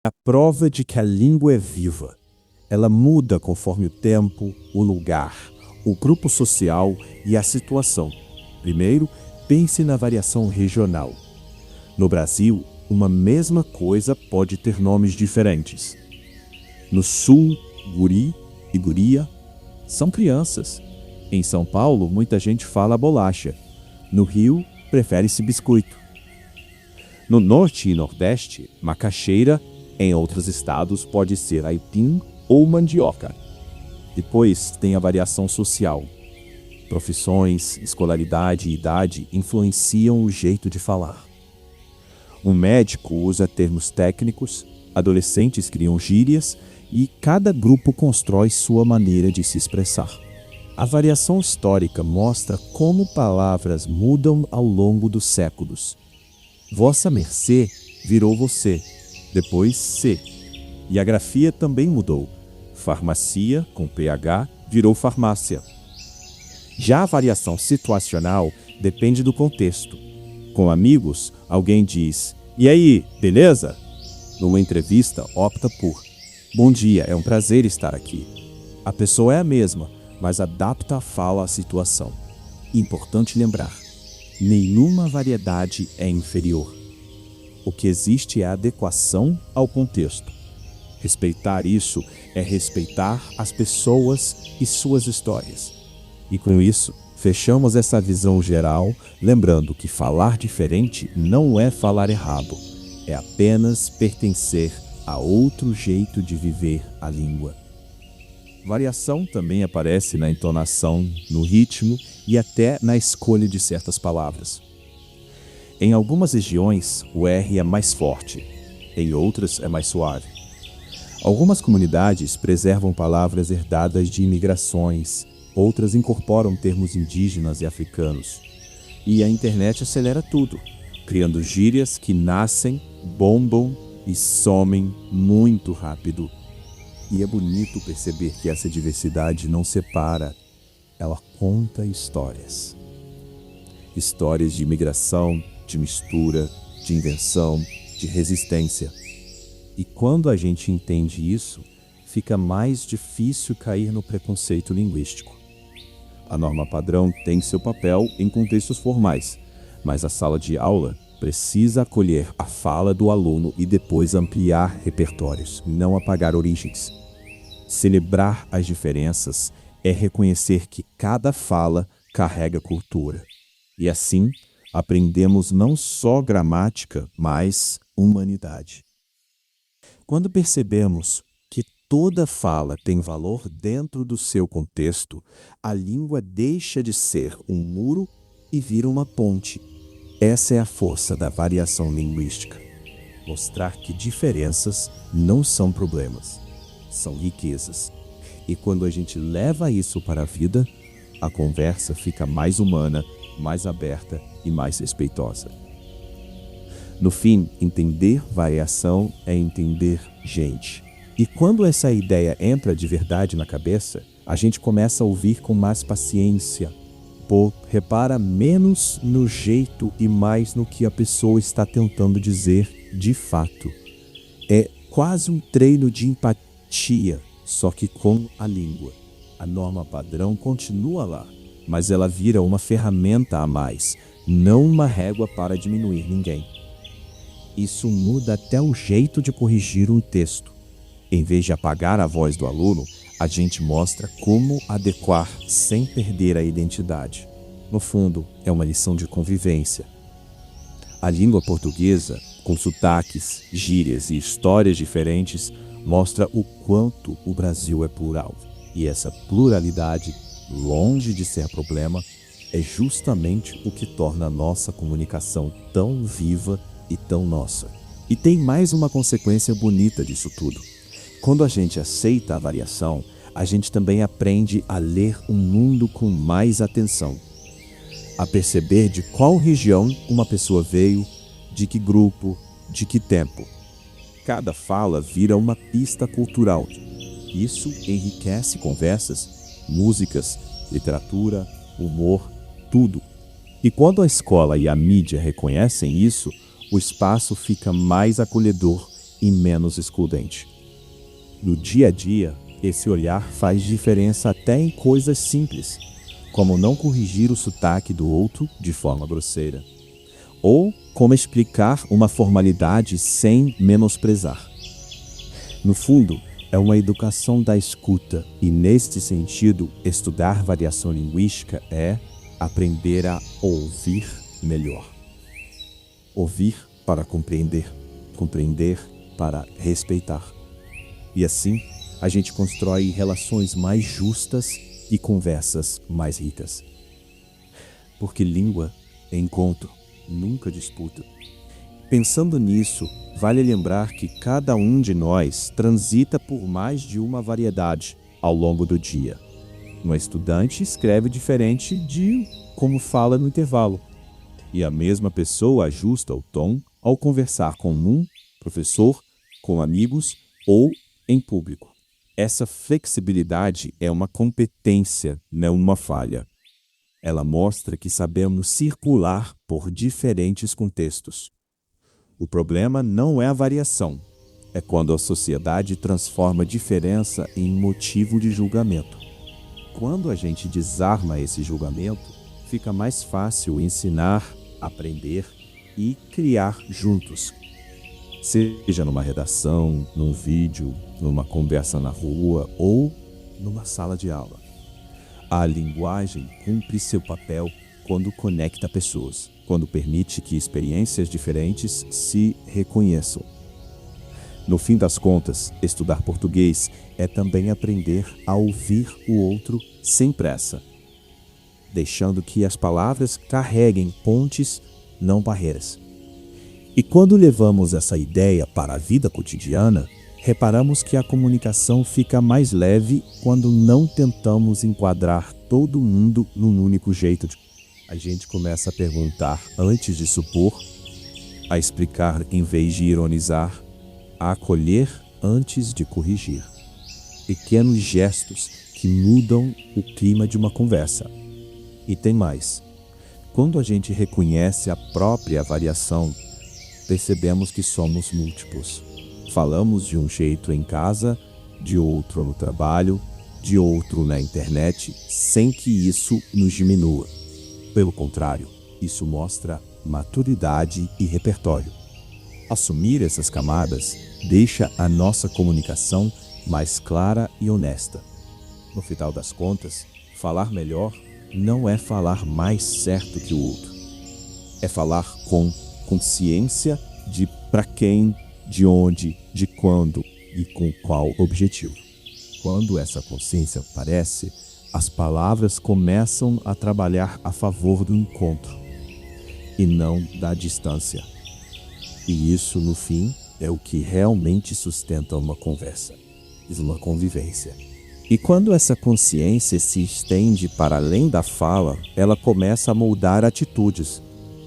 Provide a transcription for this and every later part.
A prova de que a língua é viva. Ela muda conforme o tempo, o lugar, o grupo social e a situação. Primeiro, pense na variação regional. No Brasil, uma mesma coisa pode ter nomes diferentes. No Sul, guri e guria são crianças. Em São Paulo, muita gente fala bolacha. No Rio, prefere-se biscoito. No Norte e Nordeste, macaxeira. Em outros estados, pode ser aipim ou mandioca. Depois tem a variação social. Profissões, escolaridade e idade influenciam o jeito de falar. Um médico usa termos técnicos, adolescentes criam gírias e cada grupo constrói sua maneira de se expressar. A variação histórica mostra como palavras mudam ao longo dos séculos. Vossa mercê virou você, depois C. E a grafia também mudou. Farmácia, com PH, virou farmácia. Já a variação situacional depende do contexto. Com amigos, alguém diz, e aí, beleza? Numa entrevista, opta por, bom dia, é um prazer estar aqui. A pessoa é a mesma, mas adapta a fala à situação. Importante lembrar, nenhuma variedade é inferior. O que existe é a adequação ao contexto. Respeitar isso é respeitar as pessoas e suas histórias. E com isso, fechamos essa visão geral, lembrando que falar diferente não é falar errado, é apenas pertencer a outro jeito de viver a língua. Variação também aparece na entonação, no ritmo e até na escolha de certas palavras. Em algumas regiões, o R é mais forte, em outras é mais suave. Algumas comunidades preservam palavras herdadas de imigrações, outras incorporam termos indígenas e africanos. E a internet acelera tudo, criando gírias que nascem, bombam e somem muito rápido. E é bonito perceber que essa diversidade não separa, ela conta histórias. Histórias de imigração, de mistura, de invenção, de resistência. E quando a gente entende isso, fica mais difícil cair no preconceito linguístico. A norma padrão tem seu papel em contextos formais, mas a sala de aula precisa acolher a fala do aluno e depois ampliar repertórios, não apagar origens. Celebrar as diferenças é reconhecer que cada fala carrega cultura. E assim, aprendemos não só gramática, mas humanidade. Quando percebemos que toda fala tem valor dentro do seu contexto, a língua deixa de ser um muro e vira uma ponte. Essa é a força da variação linguística. Mostrar que diferenças não são problemas, são riquezas. E quando a gente leva isso para a vida, a conversa fica mais humana, mais aberta e mais respeitosa. No fim, entender variação é entender gente. E quando essa ideia entra de verdade na cabeça, a gente começa a ouvir com mais paciência. Repara menos no jeito e mais no que a pessoa está tentando dizer de fato. É quase um treino de empatia, só que com a língua. A norma padrão continua lá, mas ela vira uma ferramenta a mais, não uma régua para diminuir ninguém. Isso muda até o jeito de corrigir um texto. Em vez de apagar a voz do aluno, a gente mostra como adequar sem perder a identidade. No fundo, é uma lição de convivência. A língua portuguesa, com sotaques, gírias e histórias diferentes, mostra o quanto o Brasil é plural. E essa pluralidade, longe de ser problema, é justamente o que torna a nossa comunicação tão viva e tão nossa. E tem mais uma consequência bonita disso tudo. Quando a gente aceita a variação, a gente também aprende a ler o mundo com mais atenção, a perceber de qual região uma pessoa veio, de que grupo, de que tempo. Cada fala vira uma pista cultural. Isso enriquece conversas, músicas, literatura, humor, tudo. E quando a escola e a mídia reconhecem isso, o espaço fica mais acolhedor e menos excludente. No dia a dia, esse olhar faz diferença até em coisas simples, como não corrigir o sotaque do outro de forma grosseira, ou como explicar uma formalidade sem menosprezar. No fundo, é uma educação da escuta e, neste sentido, estudar variação linguística é aprender a ouvir melhor. Ouvir para compreender, compreender para respeitar. E assim, a gente constrói relações mais justas e conversas mais ricas. Porque língua é encontro, nunca disputa. Pensando nisso, vale lembrar que cada um de nós transita por mais de uma variedade ao longo do dia. Um estudante escreve diferente de como fala no intervalo. E a mesma pessoa ajusta o tom ao conversar com um professor, com amigos ou em público. Essa flexibilidade é uma competência, não uma falha. Ela mostra que sabemos circular por diferentes contextos. O problema não é a variação, é quando a sociedade transforma a diferença em motivo de julgamento. Quando a gente desarma esse julgamento, fica mais fácil ensinar, aprender e criar juntos. Seja numa redação, num vídeo, numa conversa na rua ou numa sala de aula. A linguagem cumpre seu papel quando conecta pessoas, quando permite que experiências diferentes se reconheçam. No fim das contas, estudar português é também aprender a ouvir o outro sem pressa, deixando que as palavras carreguem pontes, não barreiras. E quando levamos essa ideia para a vida cotidiana, reparamos que a comunicação fica mais leve quando não tentamos enquadrar todo mundo num único jeito. A gente começa a perguntar antes de supor, a explicar em vez de ironizar, a acolher antes de corrigir. Pequenos gestos que mudam o clima de uma conversa. E tem mais. Quando a gente reconhece a própria variação, percebemos que somos múltiplos. Falamos de um jeito em casa, de outro no trabalho, de outro na internet, sem que isso nos diminua. Pelo contrário, isso mostra maturidade e repertório. Assumir essas camadas deixa a nossa comunicação mais clara e honesta. No final das contas, falar melhor não é falar mais certo que o outro. É falar com consciência de para quem, de onde, de quando e com qual objetivo. Quando essa consciência aparece, as palavras começam a trabalhar a favor do encontro e não da distância. E isso, no fim, é o que realmente sustenta uma conversa, uma convivência. E quando essa consciência se estende para além da fala, ela começa a moldar atitudes,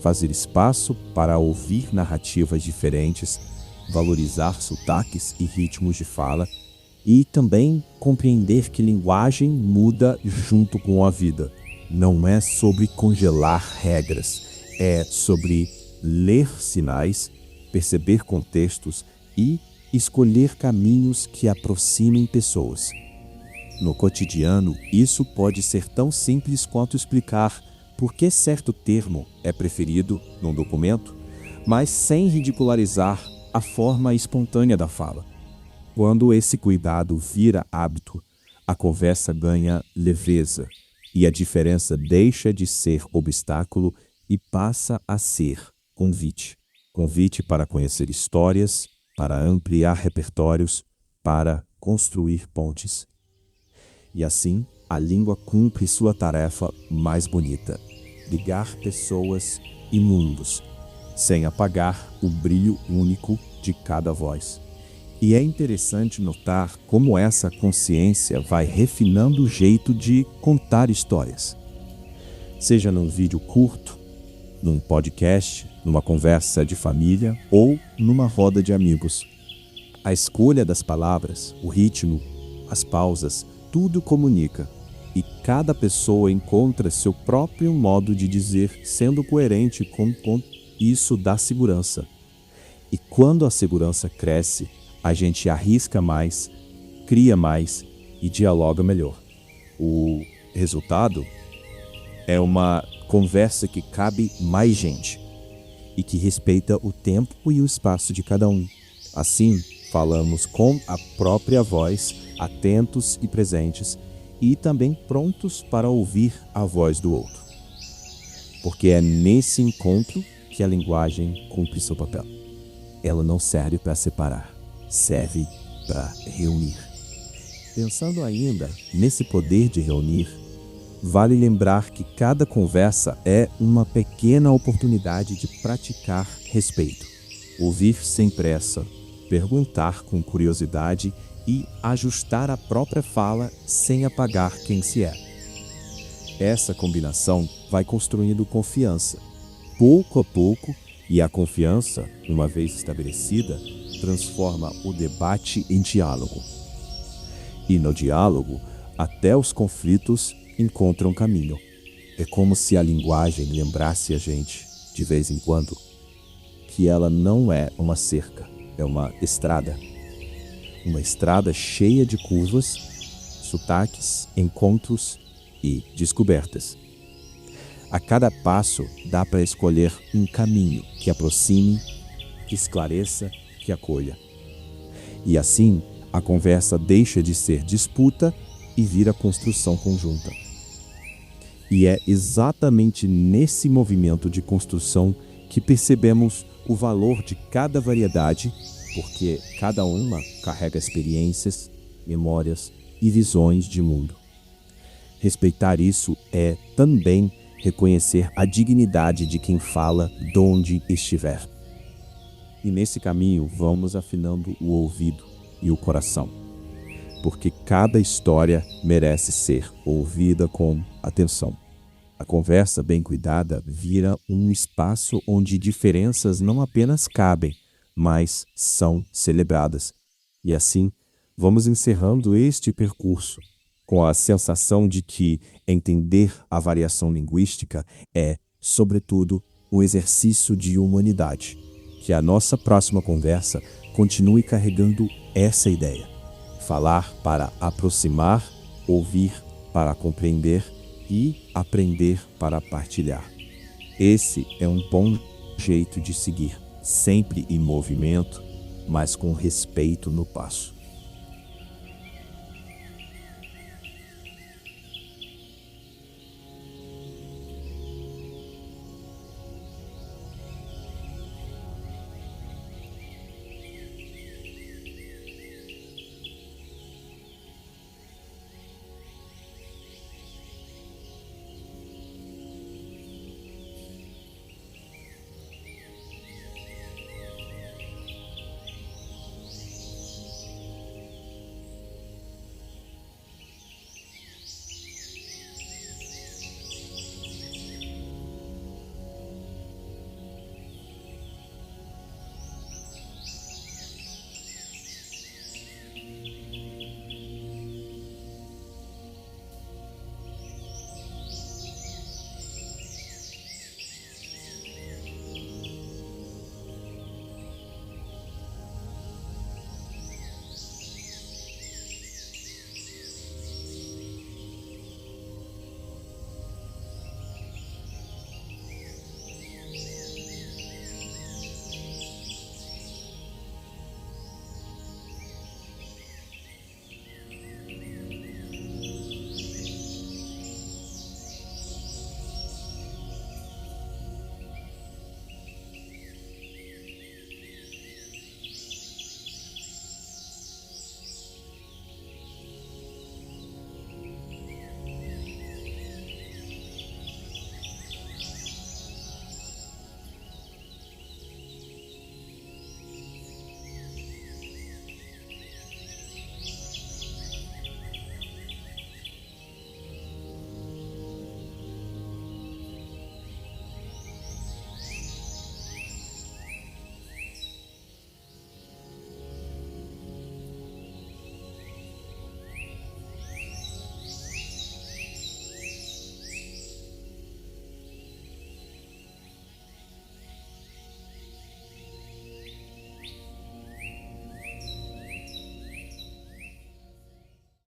fazer espaço para ouvir narrativas diferentes, valorizar sotaques e ritmos de fala e também compreender que linguagem muda junto com a vida. Não é sobre congelar regras, é sobre ler sinais, perceber contextos e escolher caminhos que aproximem pessoas. No cotidiano, isso pode ser tão simples quanto explicar por que certo termo é preferido num documento, mas sem ridicularizar a forma espontânea da fala. Quando esse cuidado vira hábito, a conversa ganha leveza e a diferença deixa de ser obstáculo e passa a ser convite. Convite para conhecer histórias, para ampliar repertórios, para construir pontes. E assim, a língua cumpre sua tarefa mais bonita: ligar pessoas e mundos, sem apagar o brilho único de cada voz. E é interessante notar como essa consciência vai refinando o jeito de contar histórias. Seja num vídeo curto, num podcast, numa conversa de família ou numa roda de amigos. A escolha das palavras, o ritmo, as pausas, tudo comunica. E cada pessoa encontra seu próprio modo de dizer, sendo coerente com isso dá segurança. E quando a segurança cresce, a gente arrisca mais, cria mais e dialoga melhor. O resultado é uma conversa que cabe mais gente e que respeita o tempo e o espaço de cada um. Assim, falamos com a própria voz, atentos e presentes, e também prontos para ouvir a voz do outro. Porque é nesse encontro que a linguagem cumpre seu papel. Ela não serve para separar, serve para reunir. Pensando ainda nesse poder de reunir, vale lembrar que cada conversa é uma pequena oportunidade de praticar respeito. Ouvir sem pressa, perguntar com curiosidade e ajustar a própria fala sem apagar quem se é. Essa combinação vai construindo confiança, pouco a pouco, e a confiança, uma vez estabelecida, transforma o debate em diálogo. E no diálogo, até os conflitos encontram caminho. É como se a linguagem lembrasse a gente, de vez em quando, que ela não é uma cerca, é uma estrada. Uma estrada cheia de curvas, sotaques, encontros e descobertas. A cada passo dá para escolher um caminho que aproxime, que esclareça, que acolha. E assim, a conversa deixa de ser disputa e vira construção conjunta. E é exatamente nesse movimento de construção que percebemos o valor de cada variedade, porque cada uma carrega experiências, memórias e visões de mundo. Respeitar isso é também reconhecer a dignidade de quem fala de onde estiver. E nesse caminho vamos afinando o ouvido e o coração, porque cada história merece ser ouvida com atenção. A conversa bem cuidada vira um espaço onde diferenças não apenas cabem, mas são celebradas. E assim, vamos encerrando este percurso com a sensação de que entender a variação linguística é, sobretudo, um exercício de humanidade. Que a nossa próxima conversa continue carregando essa ideia. Falar para aproximar, ouvir para compreender e aprender para partilhar. Esse é um bom jeito de seguir, sempre em movimento, mas com respeito no passo.